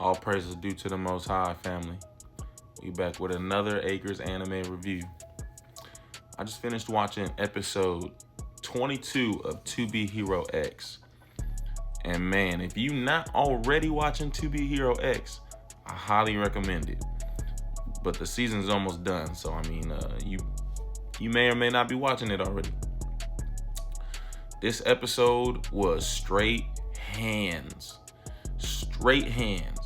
All praises due to the Most High, family. We back with another Acres anime review. I just finished watching episode 22 of To Be Hero X. And man, if you not already watching To Be Hero X, I highly recommend it. But the season's almost done, so I mean, you may or may not be watching it already. This episode was straight hands. Straight hands.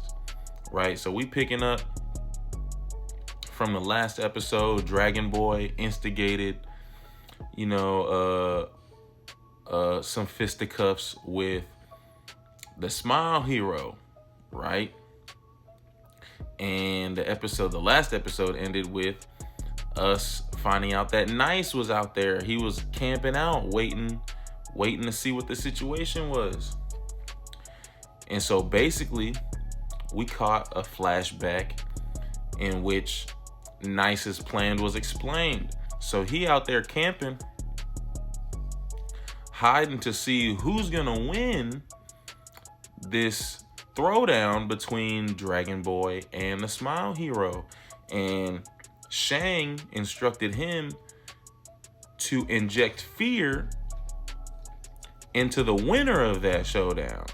Right? So we picking up from the last episode. Dragon Boy instigated, some fisticuffs with the Smile Hero, right? And the last episode ended with us finding out that Nice was out there. He was camping out, waiting to see what the situation was. And so basically, we caught a flashback in which Nice's plan was explained. So he out there camping, hiding to see who's gonna win this throwdown between Dragon Boy and the Smile Hero. And Shang instructed him to inject fear into the winner of that showdown.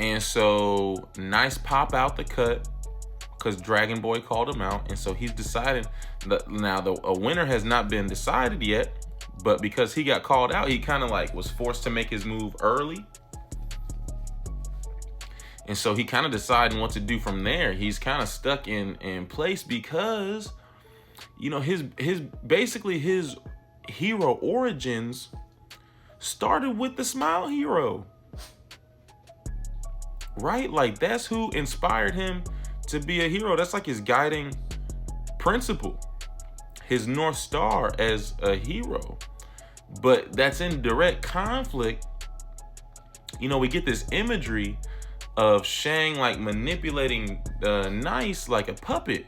And so Nice pop out the cut because Dragon Boy called him out. And so he's decided that now a winner has not been decided yet, but because he got called out, he kind of like was forced to make his move early. And so he kind of deciding what to do from there. He's kind of stuck in place because, his hero origins started with the Smile Hero. Right? Like, that's who inspired him to be a hero. That's like his guiding principle, his North Star as a hero. But that's in direct conflict. We get this imagery of Shang like manipulating Nice like a puppet.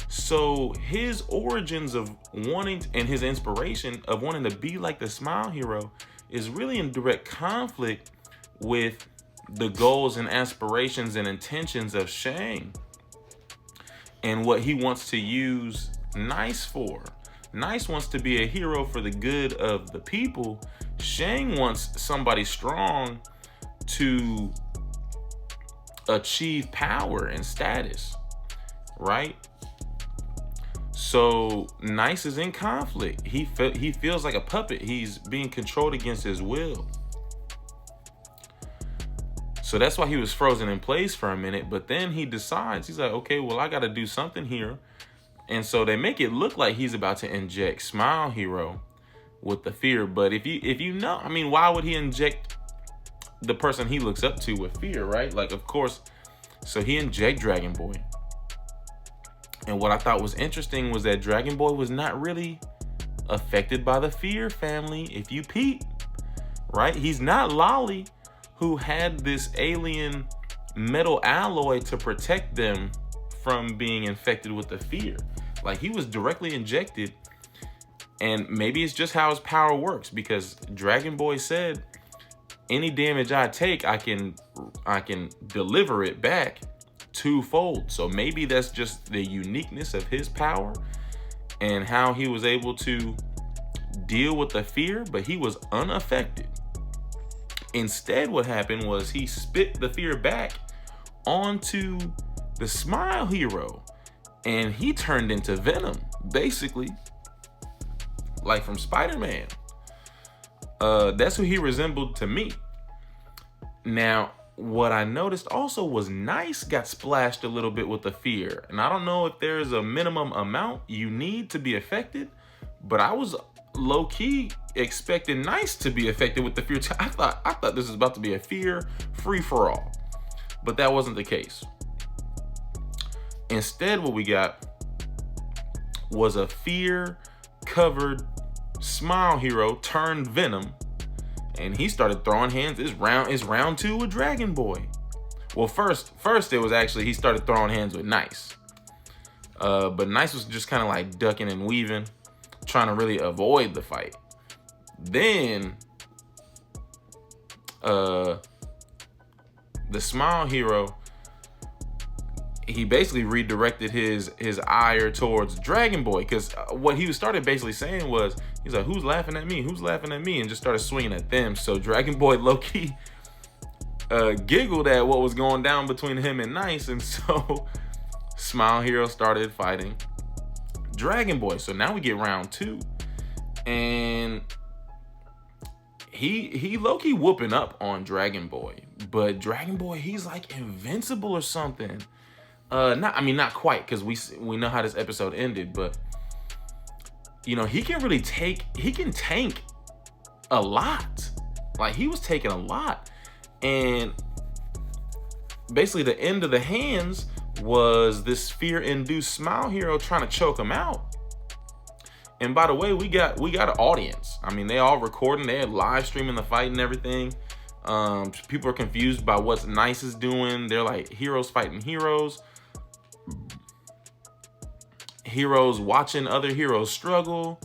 So his origins of wanting and his inspiration of wanting to be like the Smile Hero is really in direct conflict with the goals and aspirations and intentions of Shang and what he wants to use Nice for. Nice wants to be a hero for the good of the people. Shang wants somebody strong to achieve power and status, right? So Nice is in conflict. He feels like a puppet. He's being controlled against his will. So that's why he was frozen in place for a minute. But then he decides, he's like, okay, well, I got to do something here. And so they make it look like he's about to inject Smile Hero with the fear. But if you know, I mean, why would he inject the person he looks up to with fear, right? Like, of course, so he inject Dragon Boy. And what I thought was interesting was that Dragon Boy was not really affected by the fear, family. If you peep, right? He's not Lolly, who had this alien metal alloy to protect them from being infected with the fear. Like, he was directly injected. And maybe it's just how his power works, because Dragon Boy said, any damage I take, I can deliver it back twofold. So maybe that's just the uniqueness of his power and how he was able to deal with the fear, but he was unaffected. Instead, what happened was he spit the fear back onto the Smile Hero, and he turned into Venom, basically, like from Spider-Man. That's who he resembled to me. Now, what I noticed also was Nice got splashed a little bit with the fear, and I don't know if there's a minimum amount you need to be affected, but I was low-key expecting Nice to be affected with the fear. I thought this was about to be a fear free-for-all, but that wasn't the case. Instead, what we got was a fear-covered Smile Hero turned Venom, and he started throwing hands. It's round 2 with Dragon Boy. Well, first it was actually he started throwing hands with Nice, but Nice was just kind of like ducking and weaving, trying to really avoid the fight. Then the Smile Hero, he basically redirected his ire towards Dragon Boy, because what he started basically saying was, he's like, who's laughing at me? Who's laughing at me? And just started swinging at them. So Dragon Boy low-key giggled at what was going down between him and Nice, and so Smile Hero started fighting Dragon Boy. So now we get round 2, and he low-key whooping up on Dragon Boy, but Dragon Boy, he's like invincible or something. Not quite, because we know how this episode ended, but you know, he can tank a lot. Like, he was taking a lot, and basically the end of the hands was this fear-induced Smile Hero trying to choke him out. And by the way, we got an audience. I mean, they all recording, they live streaming the fight and everything. People are confused by what Nice is doing. They're like, heroes fighting heroes. Heroes watching other heroes struggle.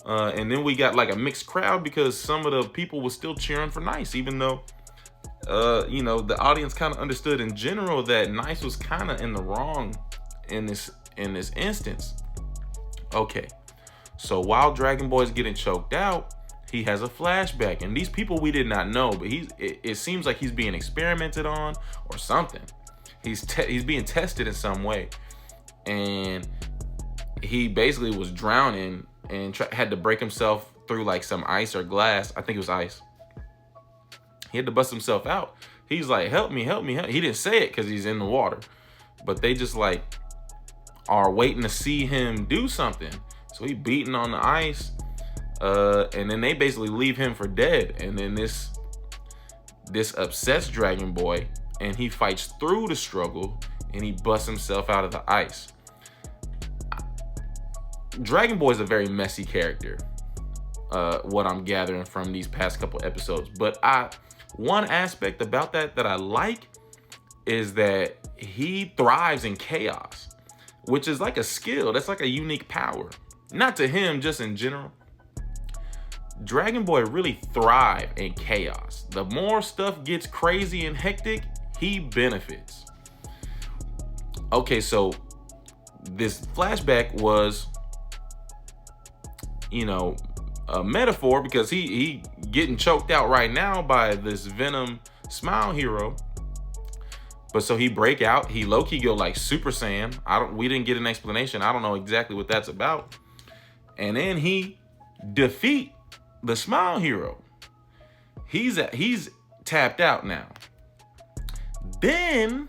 And then we got like a mixed crowd, because some of the people were still cheering for Nice, even though, you know, the audience kind of understood in general that Nice was kind of in the wrong in this instance. Okay, so while Dragon Boy's getting choked out, he has a flashback, and these people we did not know, but it seems like he's being experimented on or something. He's being tested in some way, and he basically was drowning and had to break himself through like some ice or glass. I think it was ice. He had to bust himself out. He's like, help me, help me, help. He didn't say it because he's in the water, but they just like are waiting to see him do something. So he beating on the ice, and then they basically leave him for dead. And then this upsets Dragon Boy, and he fights through the struggle, and he busts himself out of the ice. Dragon Boy is a very messy character, what I'm gathering from these past couple episodes. But one aspect about that I like is that he thrives in chaos, which is like a skill. That's like a unique power. Not to him, just in general. Dragon Boy really thrives in chaos. The more stuff gets crazy and hectic, he benefits. Okay, so this flashback was, you know, a metaphor, because he getting choked out right now by this Venom Smile Hero. But so he break out, he low-key go like Super Saiyan. We didn't get an explanation. I don't know exactly what that's about. And then he defeat the Smile Hero. He's tapped out now. Then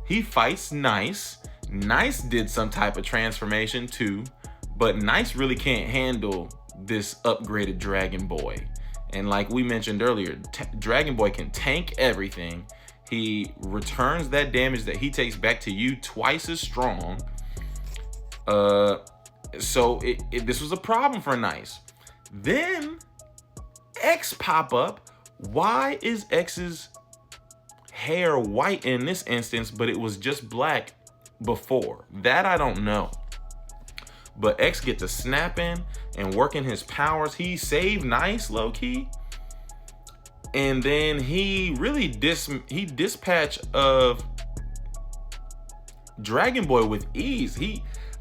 he fights Nice. Nice did some type of transformation too, but Nice really can't handle this upgraded Dragon Boy. And like we mentioned earlier, Dragon Boy can tank everything. He returns that damage that he takes back to you twice as strong. So this was a problem for Nice. Then X pop up. Why is X's hair white in this instance, but it was just black before? That I don't know. But X get to snapping and working his powers. He saved Nice low-key. And then he really dispatched of Dragon Boy with ease.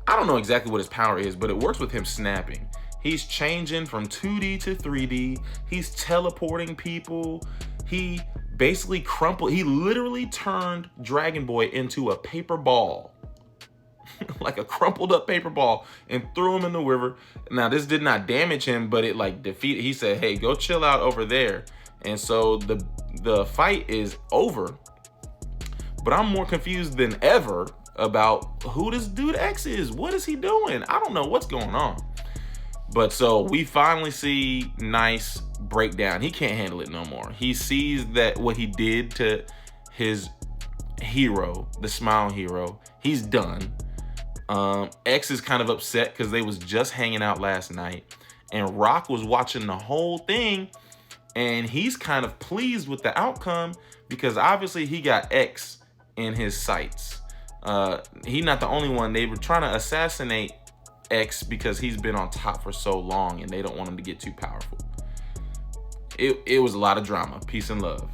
I don't know exactly what his power is, but it works with him snapping. He's changing from 2D to 3D. He's teleporting people. He basically he literally turned Dragon Boy into a paper ball. Like a crumpled up paper ball, and threw him in the river. Now this did not damage him, but it like defeated. He said, hey, go chill out over there. And so the fight is over. But I'm more confused than ever about who this dude X is. What is he doing? I don't know what's going on. But so we finally see Nice break down. He can't handle it no more. He sees that what he did to his hero, the Smile Hero, he's done. X is kind of upset because they was just hanging out last night, and Rock was watching the whole thing, and he's kind of pleased with the outcome because obviously he got X in his sights. He's not the only one. They were trying to assassinate X because he's been on top for so long, and they don't want him to get too powerful. It was a lot of drama. Peace and love.